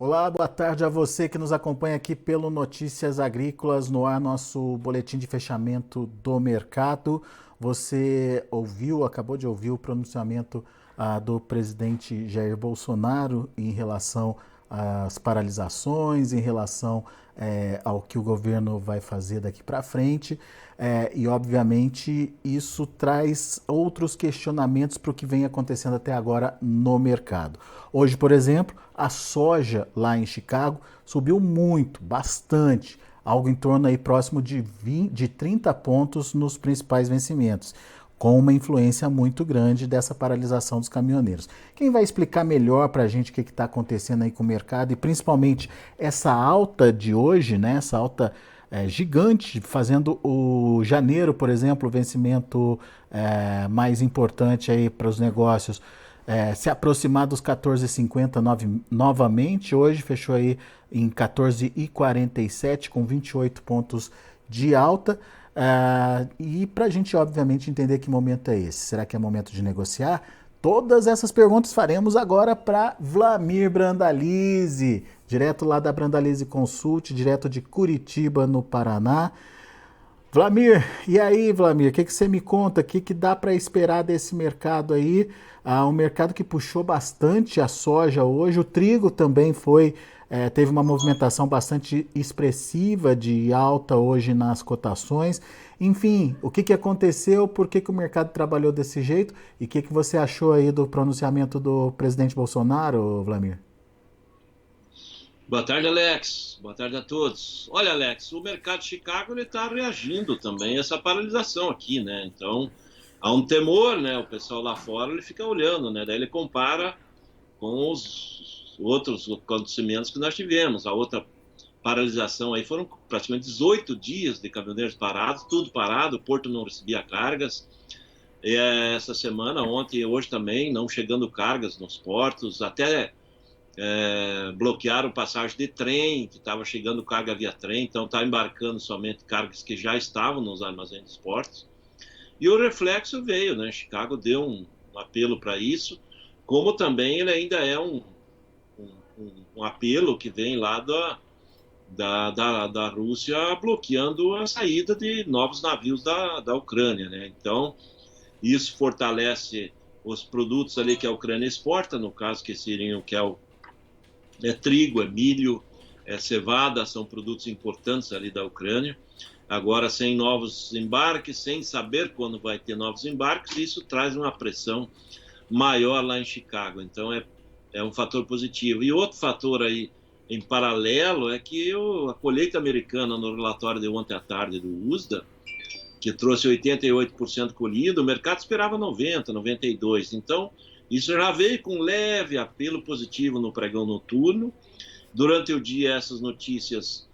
Olá, boa tarde a você que nos acompanha aqui pelo Notícias Agrícolas, no ar nosso boletim de fechamento do mercado. Você acabou de ouvir o pronunciamento do presidente Jair Bolsonaro em relação às paralisações, em relação ao que o governo vai fazer daqui para frente. E, obviamente, isso traz outros questionamentos para o que vem acontecendo até agora no mercado. Hoje, por exemplo, a soja lá em Chicago subiu muito, bastante, algo em torno aí próximo de 30 pontos nos principais vencimentos, com uma influência muito grande dessa paralisação dos caminhoneiros. Quem vai explicar melhor para a gente o que está acontecendo aí com o mercado e principalmente essa alta de hoje, né, essa alta gigante, fazendo o janeiro, por exemplo, o vencimento mais importante aí para os negócios, se aproximar dos 14,50 novamente. Hoje fechou aí em 14,47 com 28 pontos de alta. E para a gente, obviamente, entender que momento é esse. Será que é momento de negociar? Todas essas perguntas faremos agora para Wlamir Brandalize, direto lá da Brandalize Consult, direto de Curitiba, no Paraná. Wlamir, e aí, Wlamir, o que você me conta? O que dá para esperar desse mercado aí? Um mercado que puxou bastante a soja hoje, o trigo também teve uma movimentação bastante expressiva de alta hoje nas cotações. Enfim, o que aconteceu? Por que o mercado trabalhou desse jeito? E o que você achou aí do pronunciamento do presidente Bolsonaro, Wlamir? Boa tarde, Alex. Boa tarde a todos. Olha, Alex, o mercado de Chicago está reagindo também a essa paralisação aqui, né? Então, há um temor, né? O pessoal lá fora ele fica olhando, né? Daí ele compara com os outros acontecimentos que nós tivemos. A outra paralisação aí foram praticamente 18 dias de caminhoneiros parados, tudo parado, o porto não recebia cargas. E essa semana, ontem e hoje também, não chegando cargas nos portos, até bloquearam passagem de trem, que estava chegando carga via trem, então está embarcando somente cargas que já estavam nos armazéns dos portos. E o reflexo veio, né? Chicago deu um apelo para isso, como também ele ainda é um apelo que vem lá da Rússia bloqueando a saída de novos navios da Ucrânia, né? Então, isso fortalece os produtos ali que a Ucrânia exporta, no caso que seriam que é trigo, é milho, é cevada, são produtos importantes ali da Ucrânia. Agora, sem novos embarques, sem saber quando vai ter novos embarques, isso traz uma pressão maior lá em Chicago. Então, é um fator positivo. E outro fator aí, em paralelo, é que a colheita americana, no relatório de ontem à tarde do USDA, que trouxe 88% colhido, o mercado esperava 90%, 92%. Então, isso já veio com leve apelo positivo no pregão noturno. Durante o dia, essas notícias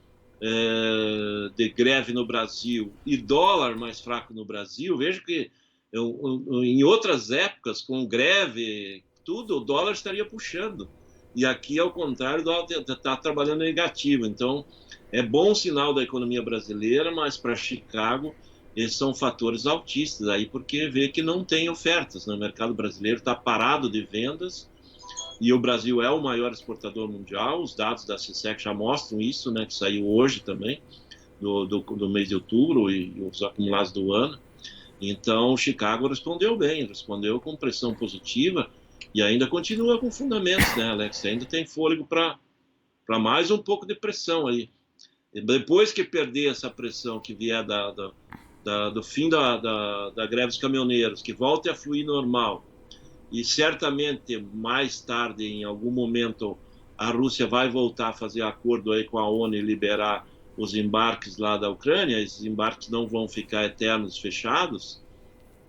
de greve no Brasil e dólar mais fraco no Brasil. Vejo que em outras épocas, com greve, tudo, o dólar estaria puxando. E aqui, ao contrário, o dólar está trabalhando negativo. Então, é bom sinal da economia brasileira, mas para Chicago, esses são fatores altistas aí, porque vê que não tem ofertas, né? O mercado brasileiro está parado de vendas e o Brasil é o maior exportador mundial. Os dados da CSEC já mostram isso, né? Que saiu hoje também, do mês de outubro e os acumulados do ano. Então, Chicago respondeu bem, respondeu com pressão positiva e ainda continua com fundamentos, né, Alex? Ainda tem fôlego para mais um pouco de pressão aí. E depois que perder essa pressão que vier do fim da greve dos caminhoneiros, que volte a fluir normal, e certamente mais tarde, em algum momento, a Rússia vai voltar a fazer acordo aí com a ONU e liberar os embarques lá da Ucrânia, esses embarques não vão ficar eternos fechados.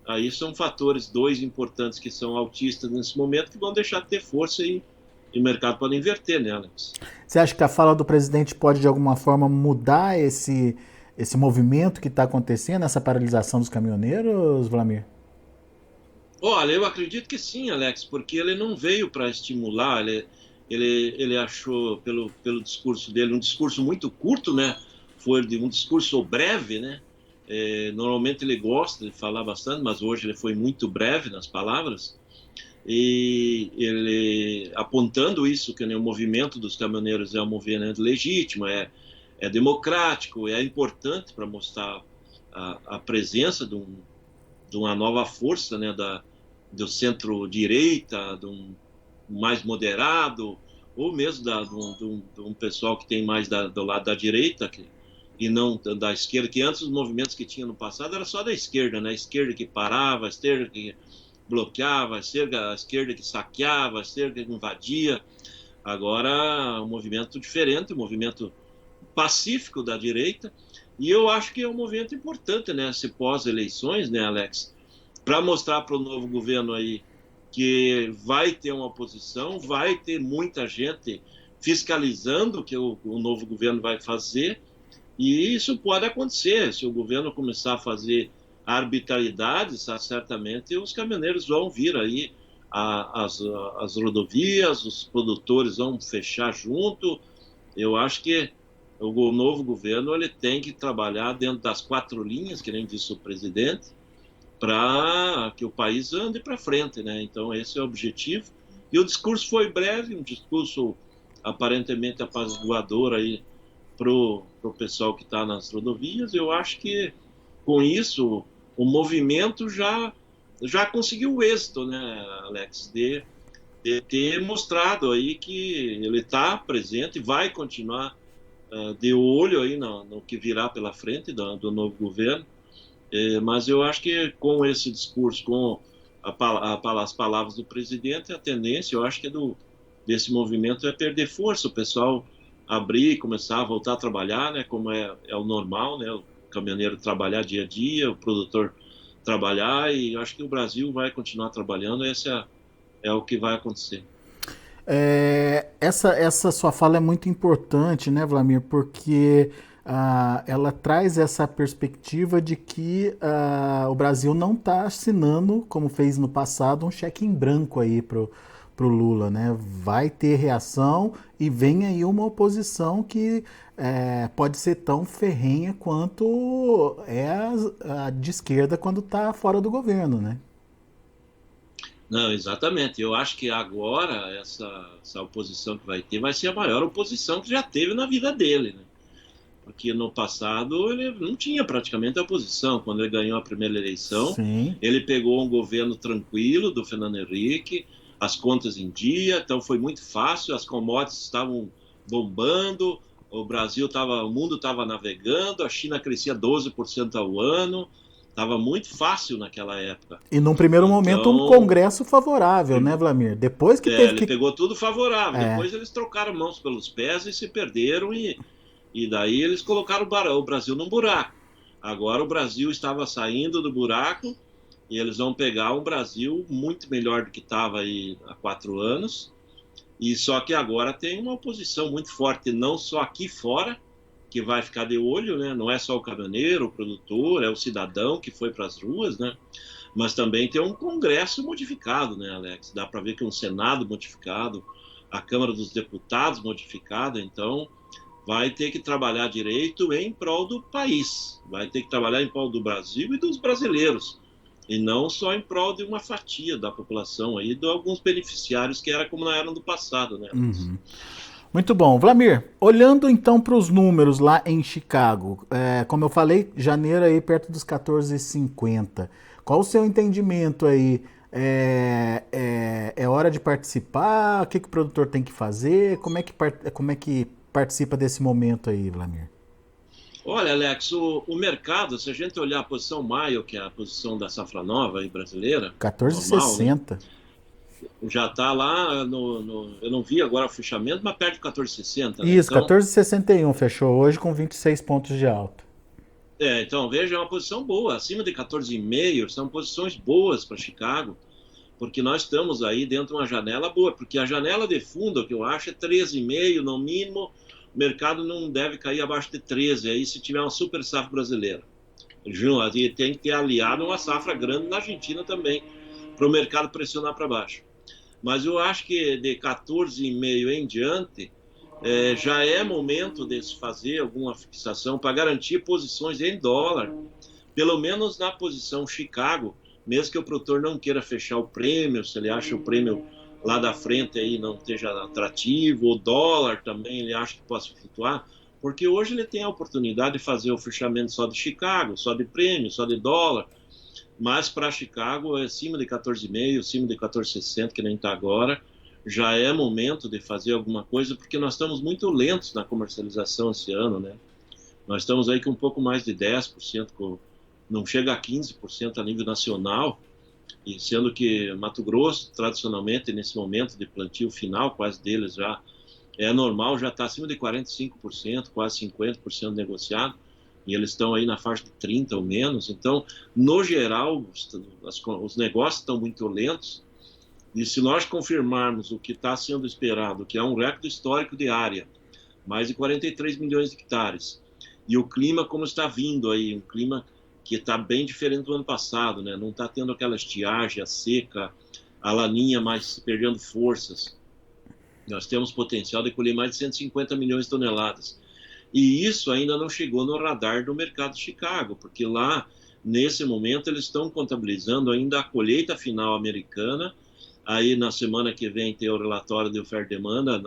Aí são fatores, dois importantes que são altistas nesse momento, que vão deixar de ter força e o mercado pode inverter, né, Alex? Você acha que a fala do presidente pode, de alguma forma, mudar esse movimento que está acontecendo, essa paralisação dos caminhoneiros, Wlamir? Olha, eu acredito que sim, Alex, porque ele não veio para estimular, ele achou, pelo discurso dele, um discurso muito curto, né? Foi um discurso breve, né? Normalmente ele gosta de falar bastante, mas hoje ele foi muito breve nas palavras. e ele apontando isso, que o movimento dos caminhoneiros é um movimento legítimo, é democrático, é importante para mostrar a presença de uma nova força, né, do centro-direita, de mais moderado, ou mesmo de um pessoal que tem mais do lado da direita, e não da esquerda, que antes os movimentos que tinha no passado era só da esquerda, né? A esquerda que parava, a esquerda que bloqueava, a esquerda que saqueava, a esquerda que invadia. Agora, um movimento diferente, um movimento pacífico da direita, e eu acho que é um movimento importante, né, se pós-eleições, né, Alex, para mostrar para o novo governo aí que vai ter uma oposição, vai ter muita gente fiscalizando o que o novo governo vai fazer, e isso pode acontecer, se o governo começar a fazer arbitrariedades, certamente os caminhoneiros vão vir aí, as rodovias, os produtores vão fechar junto. Eu acho que o novo governo ele tem que trabalhar dentro das 4 linhas, que nem disse o presidente, para que o país ande para frente, né? Então esse é o objetivo. E o discurso foi breve, um discurso aparentemente apaziguador aí para o pessoal que está nas rodovias. Eu acho que com isso o movimento já conseguiu o êxito, né, Alex, de ter mostrado aí que ele está presente e vai continuar de olho aí no que virá pela frente do novo governo. Mas eu acho que com esse discurso, com as palavras do presidente, a tendência, eu acho que desse movimento é perder força, o pessoal abrir, começar a voltar a trabalhar, né, como é o normal, né, o caminhoneiro trabalhar dia a dia, o produtor trabalhar, e eu acho que o Brasil vai continuar trabalhando, esse é o que vai acontecer. Essa sua fala é muito importante, né, Vlamir? Porque ela traz essa perspectiva de que o Brasil não está assinando, como fez no passado, um cheque em branco aí pro Lula, né? Vai ter reação e vem aí uma oposição que pode ser tão ferrenha quanto é a de esquerda quando está fora do governo, né? Não, exatamente. Eu acho que agora essa oposição que vai ter vai ser a maior oposição que já teve na vida dele, né? Porque no passado ele não tinha praticamente oposição. Quando ele ganhou a primeira eleição, Sim. ele pegou um governo tranquilo do Fernando Henrique, as contas em dia, então foi muito fácil, as commodities estavam bombando, o mundo estava navegando, a China crescia 12% ao ano, estava muito fácil naquela época. E num primeiro momento um congresso favorável, né, Vlamir? Depois que teve ele pegou tudo favorável, É. depois eles trocaram mãos pelos pés e se perderam, e daí eles colocaram o Brasil num buraco. Agora o Brasil estava saindo do buraco e eles vão pegar um Brasil muito melhor do que estava aí há 4 anos, e só que agora tem uma oposição muito forte, não só aqui fora, que vai ficar de olho, né? Não é só o caminhoneiro, o produtor, é o cidadão que foi para as ruas, né? Mas também tem um Congresso modificado, né, Alex? Dá para ver que é um Senado modificado, a Câmara dos Deputados modificada, então vai ter que trabalhar direito em prol do país, vai ter que trabalhar em prol do Brasil e dos brasileiros, e não só em prol de uma fatia da população aí, de alguns beneficiários que era como era no passado, né? Uhum. Muito bom. Vlamir, olhando então para os números lá em Chicago, como eu falei, janeiro aí perto dos 14,50. Qual o seu entendimento aí? É hora de participar? O que o produtor tem que fazer? Como é que participa desse momento aí, Vlamir? Olha, Alex, o mercado, se a gente olhar a posição maio, que é a posição da safra nova aí brasileira, normal, né? 14,60. Já está lá eu não vi agora o fechamento, mas perto de 14,60, né? Isso, Então, 14,61 fechou hoje com 26 pontos de alta. então veja, é uma posição boa, acima de 14,5 são posições boas para Chicago, porque nós estamos aí dentro de uma janela boa, porque a janela de fundo, que eu acho, é 13,5 no mínimo, o mercado não deve cair abaixo de 13, aí se tiver uma super safra brasileira. Tem que ter aliado uma safra grande na Argentina também, para o mercado pressionar para baixo. Mas eu acho que de 14,5 em diante, já é momento de se fazer alguma fixação para garantir posições em dólar, pelo menos na posição Chicago, mesmo que o produtor não queira fechar o prêmio, se ele acha o prêmio lá da frente aí não esteja atrativo, o dólar também ele acha que possa flutuar, porque hoje ele tem a oportunidade de fazer o fechamento só de Chicago, só de prêmio, só de dólar, mas para Chicago é acima de 14,5, acima de 14,60, que nem está agora, já é momento de fazer alguma coisa, porque nós estamos muito lentos na comercialização esse ano, né? Nós estamos aí com um pouco mais de 10%, não chega a 15% a nível nacional, e sendo que Mato Grosso, tradicionalmente, nesse momento de plantio final, quase deles já é normal, já está acima de 45%, quase 50% negociado, e eles estão aí na faixa de 30% ou menos. Então, no geral, os negócios estão muito lentos, e se nós confirmarmos o que está sendo esperado, que é um recorde histórico de área, mais de 43 milhões de hectares, e o clima como está vindo aí, um clima que está bem diferente do ano passado, né? Não está tendo aquela estiagem, a seca, a laninha mais perdendo forças. Nós temos potencial de colher mais de 150 milhões de toneladas. E isso ainda não chegou no radar do mercado de Chicago, porque lá, nesse momento, eles estão contabilizando ainda a colheita final americana. Aí, na semana que vem, tem o relatório de oferta e demanda.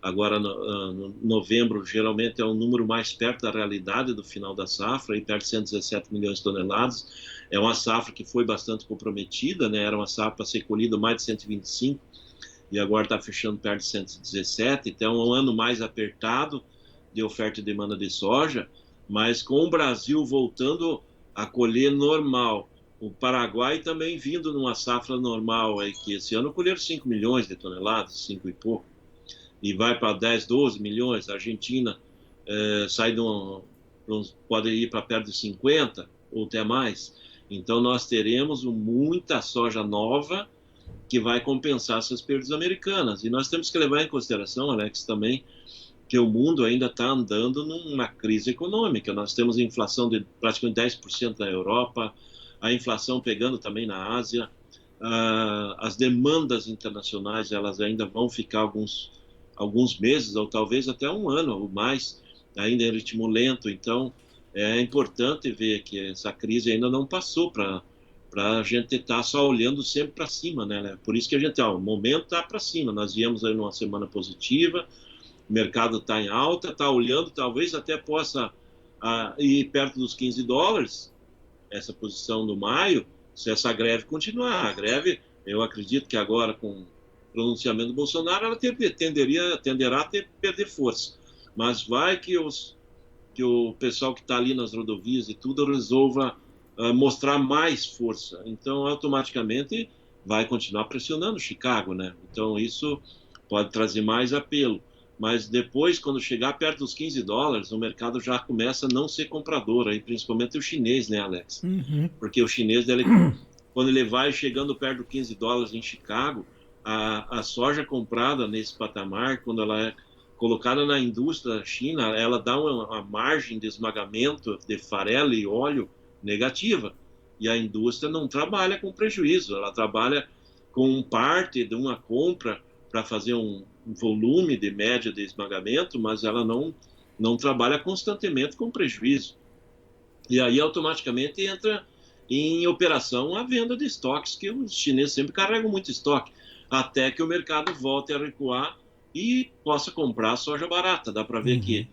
Agora, no novembro, geralmente é um número mais perto da realidade do final da safra, aí perto de 117 milhões de toneladas. É uma safra que foi bastante comprometida, né? Era uma safra para ser colhida mais de 125, e agora está fechando perto de 117, então é um ano mais apertado de oferta e demanda de soja, mas com o Brasil voltando a colher normal, o Paraguai também vindo numa safra normal, aí, que esse ano colheram 5 milhões de toneladas, 5 e pouco, e vai para 10, 12 milhões, a Argentina sai pode ir para perto de 50 ou até mais, então nós teremos muita soja nova que vai compensar essas perdas americanas. E nós temos que levar em consideração, Alex, também, que o mundo ainda está andando numa crise econômica. Nós temos inflação de praticamente 10% na Europa, a inflação pegando também na Ásia, as demandas internacionais elas ainda vão ficar alguns meses, ou talvez até um ano ou mais, ainda em ritmo lento. Então, é importante ver que essa crise ainda não passou para a gente estar só olhando sempre para cima, né? Por isso que a gente, o momento está para cima. Nós viemos aí numa semana positiva, o mercado está em alta, está olhando, talvez até possa ir perto dos $15, essa posição do maio, se essa greve continuar. A greve, eu acredito que agora, com o pronunciamento do Bolsonaro, ela tenderá a perder força. Mas vai que o pessoal que está ali nas rodovias e tudo resolva mostrar mais força. Então, automaticamente, vai continuar pressionando Chicago, né? Então, isso pode trazer mais apelo. Mas depois, quando chegar perto dos $15, o mercado já começa a não ser comprador, aí, principalmente o chinês, né, Alex? Uhum. Porque o chinês, quando ele vai chegando perto dos $15 em Chicago, a soja comprada nesse patamar, quando ela é colocada na indústria da China, ela dá uma margem de esmagamento de farelo e óleo negativa. E a indústria não trabalha com prejuízo, ela trabalha com parte de uma compra para fazer um volume de média de esmagamento, mas ela não trabalha constantemente com prejuízo. E aí automaticamente entra em operação a venda de estoques, que os chineses sempre carregam muito estoque, até que o mercado volte a recuar e possa comprar soja barata. Dá para ver que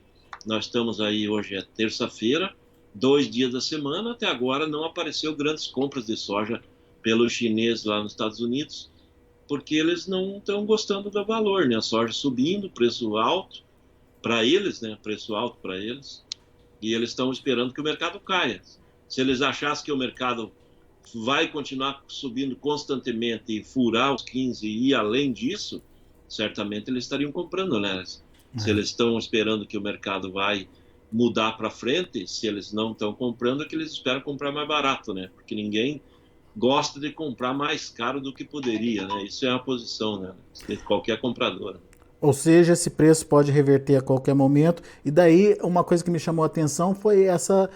nós estamos aí, hoje é terça-feira, 2 dias da semana, até agora não apareceu grandes compras de soja pelos chineses lá nos Estados Unidos, porque eles não estão gostando do valor, né? A soja subindo, preço alto para eles, né? Preço alto para eles, e eles estão esperando que o mercado caia. Se eles achassem que o mercado vai continuar subindo constantemente e furar os 15 e ir além disso, certamente eles estariam comprando, né? Se eles estão esperando que o mercado vai mudar para frente, se eles não estão comprando, é que eles esperam comprar mais barato, né? Porque ninguém gosta de comprar mais caro do que poderia, né? Isso é a posição, né, de qualquer comprador. Ou seja, esse preço pode reverter a qualquer momento. E daí, uma coisa que me chamou a atenção foi essa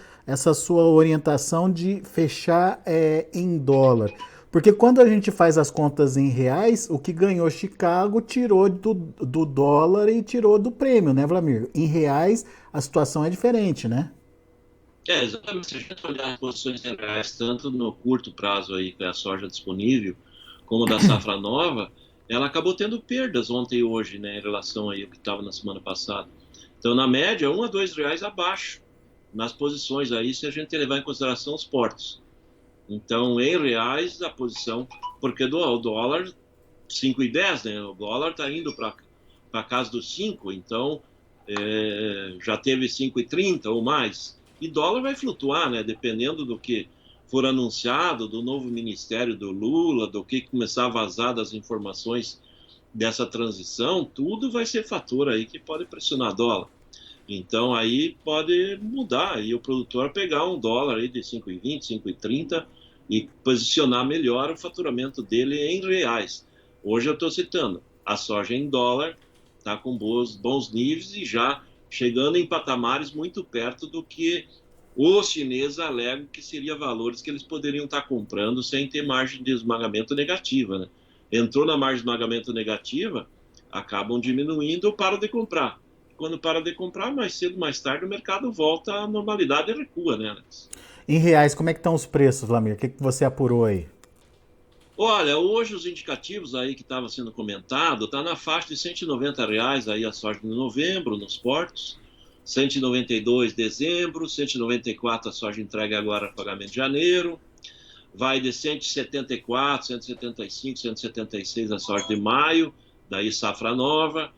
sua orientação de fechar em dólar. Porque quando a gente faz as contas em reais, o que ganhou Chicago tirou do dólar e tirou do prêmio, né, Vlamir? Em reais, a situação é diferente, né? Exatamente. Se a gente olhar as posições em reais, tanto no curto prazo aí, que é a soja disponível, como da safra nova, ela acabou tendo perdas ontem e hoje, né, em relação aí ao que estava na semana passada. Então, na média, R$ 1 a R$ 2 abaixo nas posições aí, se a gente levar em consideração os portos. Então, em reais, a posição, porque o dólar 5,10, né? O dólar está indo para a casa dos 5, então já teve 5,30 ou mais. E dólar vai flutuar, né? Dependendo do que for anunciado, do novo ministério do Lula, do que começar a vazar das informações dessa transição, tudo vai ser fator aí que pode pressionar dólar. Então aí pode mudar e o produtor pegar um dólar aí de 5,20, 5,30 e posicionar melhor o faturamento dele em reais. Hoje eu estou citando, a soja em dólar está com bons níveis e já chegando em patamares muito perto do que os chineses alegam que seria valores que eles poderiam estar comprando sem ter margem de esmagamento negativa, né? Entrou na margem de esmagamento negativa, acabam diminuindo ou param de comprar. Quando para de comprar, mais cedo, mais tarde, o mercado volta à normalidade e recua, né, Alex? Em reais, como é que estão os preços, Vlamir? O que você apurou aí? Olha, hoje os indicativos aí que estava sendo comentado, está na faixa de R$ 190 aí a soja de novembro nos portos, 192 dezembro, 194 a soja entregue agora a pagamento de janeiro, vai de 174, 175, 176 a soja de maio, daí safra nova.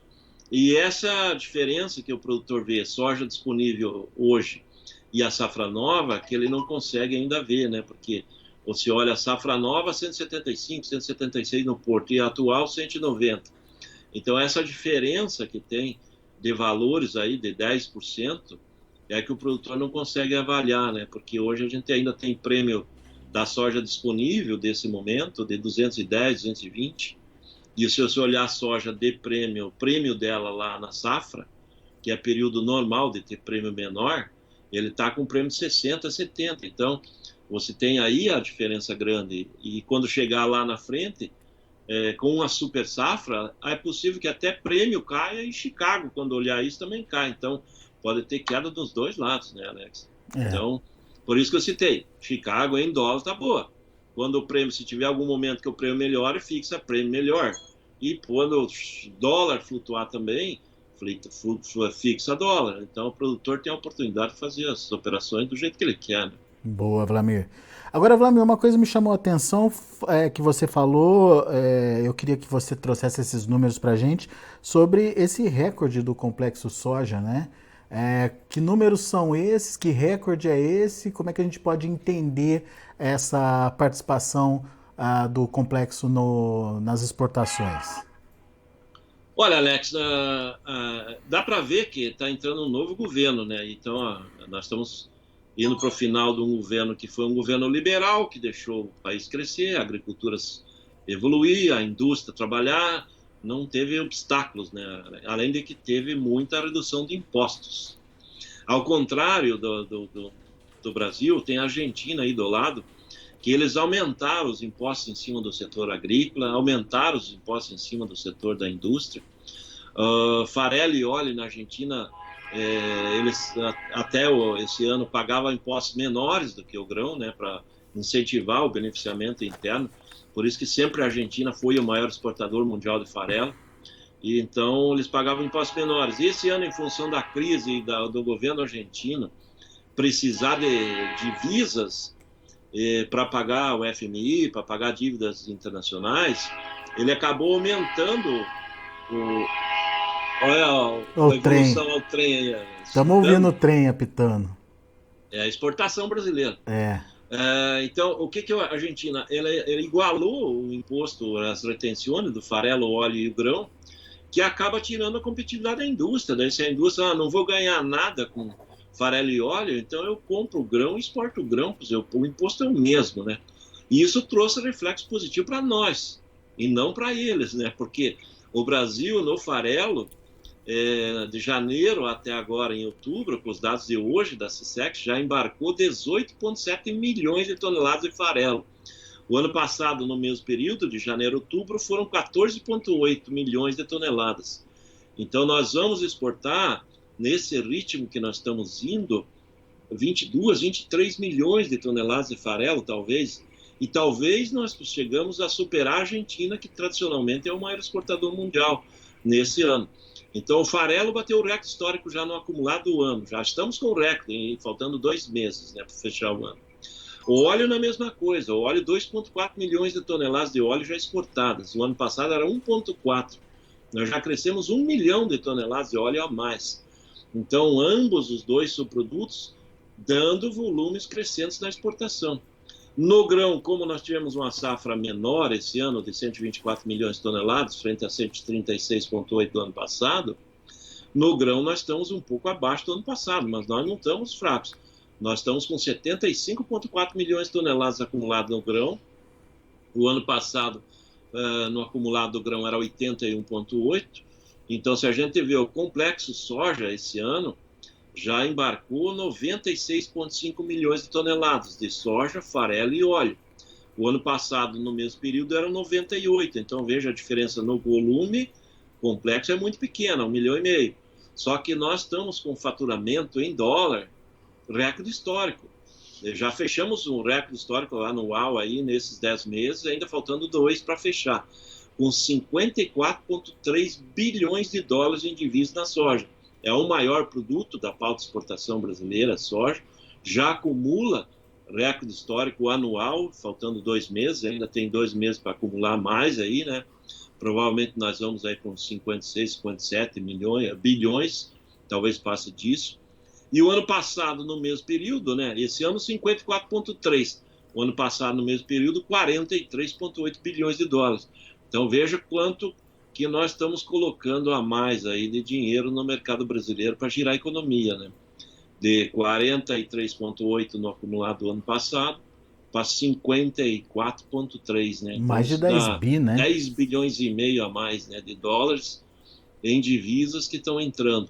E essa diferença que o produtor vê, soja disponível hoje e a safra nova, que ele não consegue ainda ver, né? Porque você olha a safra nova, 175, 176 no porto, e a atual, 190. Então, essa diferença que tem de valores aí de 10%, é que o produtor não consegue avaliar, né? Porque hoje a gente ainda tem prêmio da soja disponível desse momento, de 210, 220, e se você olhar a soja de prêmio, o prêmio dela lá na safra, que é período normal de ter prêmio menor, ele está com prêmio de 60, 70. Então, você tem aí a diferença grande. E quando chegar lá na frente, com uma super safra, é possível que até prêmio caia e Chicago, quando olhar isso, também cai. Então, pode ter queda dos dois lados, né, Alex? É. Então, por isso que eu citei, Chicago em dólar está boa. Quando o prêmio, se tiver algum momento que o prêmio melhore, fixa prêmio melhor. E quando o dólar flutuar também, fixa dólar. Então o produtor tem a oportunidade de fazer as operações do jeito que ele quer, né? Boa, Vlamir. Agora, Vlamir, uma coisa me chamou a atenção que você falou, eu queria que você trouxesse esses números para a gente, sobre esse recorde do complexo soja, né? Que números são esses? Que recorde é esse? Como é que a gente pode entender essa participação do complexo nas exportações? Olha, Alex, dá para ver que está entrando um novo governo, né? Então, nós estamos indo para o final de um governo que foi um governo liberal, que deixou o país crescer, a agricultura evoluir, a indústria trabalhar, não teve obstáculos, né? Além de que teve muita redução de impostos. Ao contrário do Brasil, tem a Argentina aí do lado, que eles aumentaram os impostos em cima do setor agrícola, aumentaram os impostos em cima do setor da indústria. Farelo e óleo na Argentina, eles até esse ano pagavam impostos menores do que o grão, né, para incentivar o beneficiamento interno. Por isso que sempre a Argentina foi o maior exportador mundial de farelo. E então eles pagavam impostos menores. E esse ano, em função da crise e do governo argentino, precisar de divisas para pagar o FMI, para pagar dívidas internacionais, ele acabou aumentando olha a evolução ao trem aí. Estamos ouvindo o trem apitando. É a exportação brasileira. Então, o que a Argentina? Ela igualou o imposto às retenções do farelo, óleo e o grão, que acaba tirando a competitividade da indústria. Daí, se a indústria não vou ganhar nada com farelo e óleo, então eu compro o grão e exporto o grão, o imposto é o mesmo, né? E isso trouxe reflexo positivo para nós, e não para eles, né? Porque o Brasil, no farelo, de janeiro até agora, em outubro, com os dados de hoje da SISEX, já embarcou 18,7 milhões de toneladas de farelo. O ano passado, no mesmo período, de janeiro a outubro, foram 14,8 milhões de toneladas. Então, nós vamos exportar, nesse ritmo que nós estamos indo, 22, 23 milhões de toneladas de farelo, talvez. E talvez nós chegamos a superar a Argentina, que tradicionalmente é o maior exportador mundial nesse ano. Então, o farelo bateu o recorde histórico já no acumulado do ano. Já estamos com o recorde, faltando 2 meses, né, para fechar o ano. O óleo na mesma coisa. O óleo, 2,4 milhões de toneladas de óleo já exportadas. O ano passado era 1,4. Nós já crescemos 1 milhão de toneladas de óleo a mais. Então, ambos os dois subprodutos dando volumes crescentes na exportação. No grão, como nós tivemos uma safra menor esse ano, de 124 milhões de toneladas, frente a 136,8 do ano passado, no grão nós estamos um pouco abaixo do ano passado, mas nós não estamos fracos. Nós estamos com 75,4 milhões de toneladas acumuladas no grão. O ano passado, no acumulado do grão, era 81,8. Então, se a gente vê o complexo soja esse ano, já embarcou 96,5 milhões de toneladas de soja, farelo e óleo. O ano passado, no mesmo período, eram 98. Então, veja a diferença no volume. O complexo é muito pequeno, 1,5 milhão. Só que nós estamos com faturamento em dólar, recorde histórico. Já fechamos um recorde histórico anual aí nesses 10 meses, ainda faltando 2 para fechar, com 54,3 bilhões de dólares em divisas na soja. É o maior produto da pauta de exportação brasileira, soja, já acumula recorde histórico anual, faltando 2 meses, ainda tem 2 meses para acumular mais aí, né? Provavelmente nós vamos aí com 56, 57 bilhões, talvez passe disso. E o ano passado, no mesmo período, né? Esse ano 54,3. O ano passado, no mesmo período, 43,8 bilhões de dólares. Então veja quanto que nós estamos colocando a mais aí de dinheiro no mercado brasileiro para girar a economia, né? De 43,8 no acumulado do ano passado para 54,3, né? Então, mais de 10 bi, né? 10 bilhões e meio a mais, né, de dólares em divisas que estão entrando.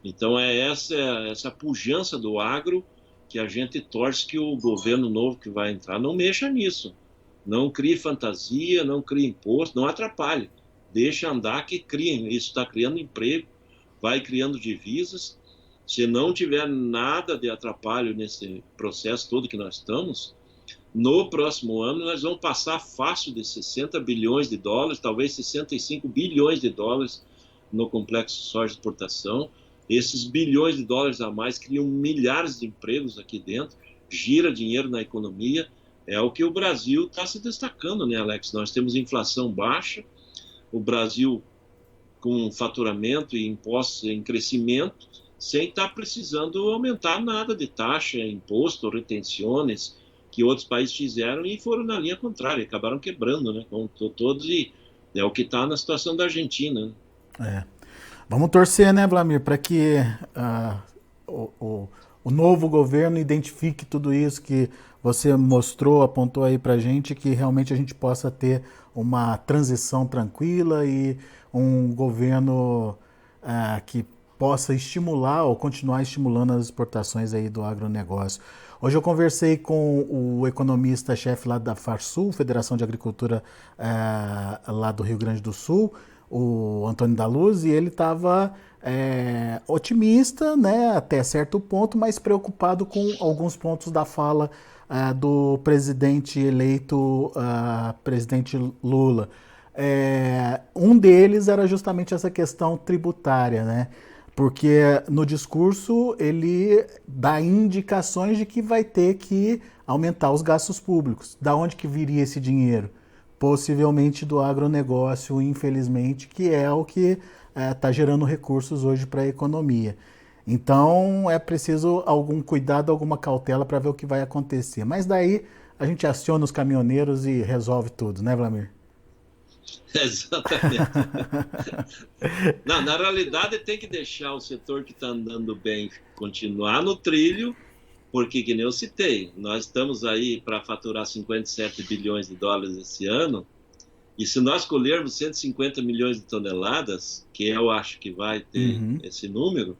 Então é essa pujança do agro que a gente torce que o governo novo que vai entrar não mexa nisso. Não crie fantasia, não crie imposto, não atrapalhe. Deixa andar que criem. Isso está criando emprego, vai criando divisas. Se não tiver nada de atrapalho nesse processo todo que nós estamos, no próximo ano nós vamos passar fácil de 60 bilhões de dólares, talvez 65 bilhões de dólares no complexo soja de exportação. Esses bilhões de dólares a mais criam milhares de empregos aqui dentro, gira dinheiro na economia. É o que o Brasil está se destacando, né, Alex? Nós temos inflação baixa, o Brasil com faturamento e impostos em crescimento, sem estar precisando aumentar nada de taxa, imposto, retenções, que outros países fizeram e foram na linha contrária, acabaram quebrando, né? Como todos, e é o que está na situação da Argentina. Né? Vamos torcer, né, Vlamir, para que o novo governo identifique tudo isso que você mostrou, apontou aí para a gente, que realmente a gente possa ter uma transição tranquila e um governo que possa estimular ou continuar estimulando as exportações aí do agronegócio. Hoje eu conversei com o economista-chefe lá da Farsul, Federação de Agricultura lá do Rio Grande do Sul, o Antônio da Luz, e ele estava otimista, né, até certo ponto, mas preocupado com alguns pontos da fala do presidente eleito, presidente Lula. Um deles era justamente essa questão tributária, né? Porque no discurso ele dá indicações de que vai ter que aumentar os gastos públicos. Da onde que viria esse dinheiro? Possivelmente do agronegócio, infelizmente, que é o que está gerando recursos hoje para a economia. Então é preciso algum cuidado, alguma cautela para ver o que vai acontecer. Mas daí a gente aciona os caminhoneiros e resolve tudo, né, Vlamir? Exatamente. Não, na realidade tem que deixar o setor que está andando bem continuar no trilho, porque, que nem eu citei, nós estamos aí para faturar 57 bilhões de dólares esse ano, e se nós colhermos 150 milhões de toneladas, que eu acho que vai ter esse número,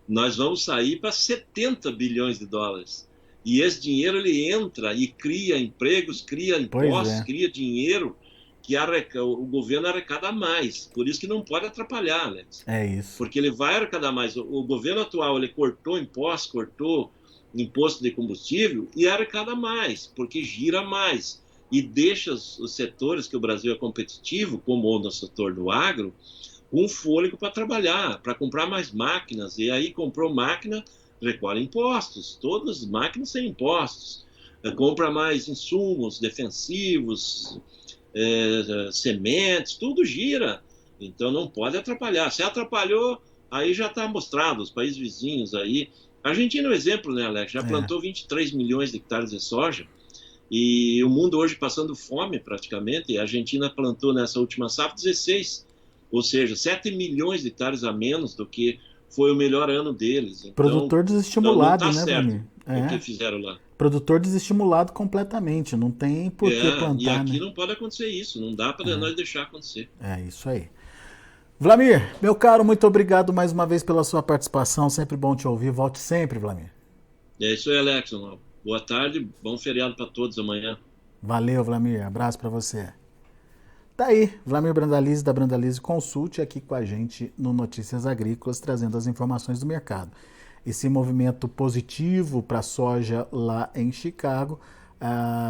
nós vamos sair para 70 bilhões de dólares. E esse dinheiro ele entra e cria empregos, cria impostos, cria dinheiro que o governo arrecada mais. Por isso que não pode atrapalhar, Alex. É isso. Porque ele vai arrecadar mais. O governo atual ele cortou impostos, cortou imposto de combustível e arrecada mais, porque gira mais e deixa os setores que o Brasil é competitivo, como o setor do agro, com fôlego para trabalhar, para comprar mais máquinas. E aí comprou máquina, recolhe impostos, todas as máquinas têm impostos. Compra mais insumos defensivos, sementes, tudo gira. Então não pode atrapalhar. Se atrapalhou, aí já está mostrado, os países vizinhos aí. A Argentina é um exemplo, né, Alex? Já plantou 23 milhões de hectares de soja e o mundo hoje passando fome praticamente. E a Argentina plantou nessa última safra 16, ou seja, 7 milhões de hectares a menos do que foi o melhor ano deles. Então, produtor desestimulado, então né, Vlamir? O que fizeram lá. Produtor desestimulado completamente, não tem por que plantar, e aqui né? não pode acontecer isso, não dá para nós deixar acontecer. É isso aí. Vlamir, meu caro, muito obrigado mais uma vez pela sua participação, sempre bom te ouvir, volte sempre, Vlamir. É isso aí, Alex. Boa tarde, bom feriado para todos amanhã. Valeu, Vlamir, abraço para você. Tá aí, Vlamir Brandalize da Brandalize Consult aqui com a gente no Notícias Agrícolas, trazendo as informações do mercado. Esse movimento positivo para a soja lá em Chicago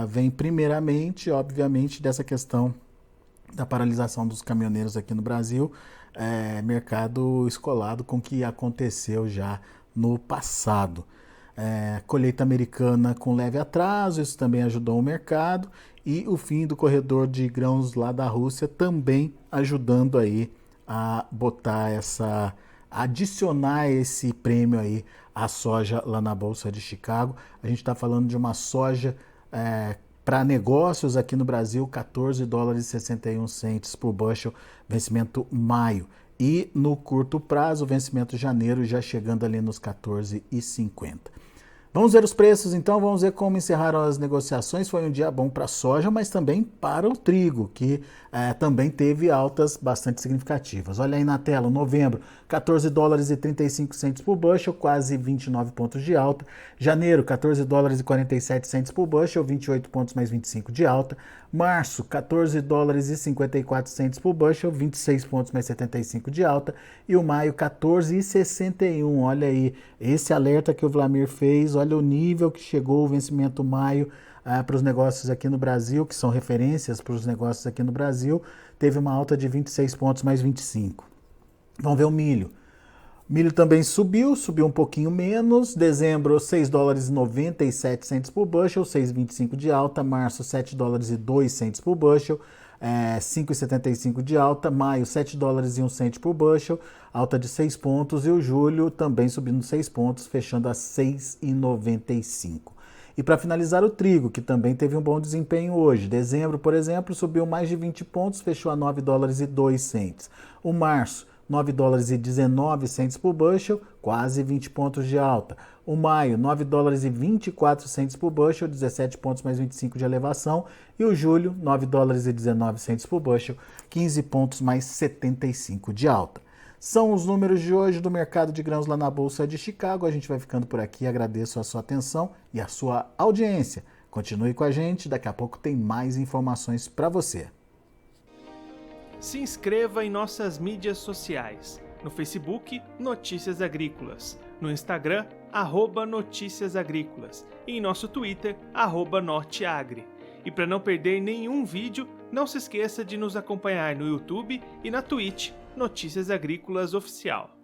vem primeiramente, obviamente, dessa questão da paralisação dos caminhoneiros aqui no Brasil, mercado escolado com o que aconteceu já no passado. Colheita americana com leve atraso, isso também ajudou o mercado, e o fim do corredor de grãos lá da Rússia também ajudando aí a botar adicionar esse prêmio aí à soja lá na Bolsa de Chicago. A gente está falando de uma soja para negócios aqui no Brasil, 14 dólares e 61 centes por bushel, vencimento maio. E no curto prazo, vencimento janeiro, já chegando ali nos 14,50. Vamos ver os preços então, vamos ver como encerraram as negociações. Foi um dia bom para a soja, mas também para o trigo, que também teve altas bastante significativas. Olha aí na tela, novembro, 14 dólares e 35 centes por bushel, quase 29 pontos de alta. Janeiro, 14 dólares e 47 centes por bushel, 28 pontos mais 25 de alta. Março, 14 dólares e 54 centes por bushel, 26 pontos mais 75 de alta. E o maio, 14,61. Olha aí, esse alerta que o Vlamir fez, olha o nível que chegou o vencimento maio para os negócios aqui no Brasil, que são referências para os negócios aqui no Brasil, teve uma alta de 26 pontos mais 25. Vamos ver o milho. Milho também subiu um pouquinho menos. Dezembro, 6 dólares e 97 centes por bushel, 6,25 de alta. Março, 7 dólares e 2 centes por bushel, 5,75 de alta. Maio, 7 dólares e 1 cento por bushel, alta de 6 pontos. E o julho também subindo 6 pontos, fechando a 6,95. E para finalizar, o trigo, que também teve um bom desempenho hoje. Dezembro, por exemplo, subiu mais de 20 pontos, fechou a 9 dólares e 2 centes. O março, 9 dólares e 19 centes por bushel, quase 20 pontos de alta. O maio, 9 dólares e 24 centes por bushel, 17 pontos mais 25 de elevação. E o julho, 9 dólares e 19 centes por bushel, 15 pontos mais 75 de alta. São os números de hoje do mercado de grãos lá na Bolsa de Chicago. A gente vai ficando por aqui. Agradeço a sua atenção e a sua audiência. Continue com a gente, daqui a pouco tem mais informações para você. Se inscreva em nossas mídias sociais. No Facebook, Notícias Agrícolas. No Instagram, @Notícias Agrícolas. E em nosso Twitter, @Norteagri. E para não perder nenhum vídeo, não se esqueça de nos acompanhar no YouTube e na Twitch, Notícias Agrícolas Oficial.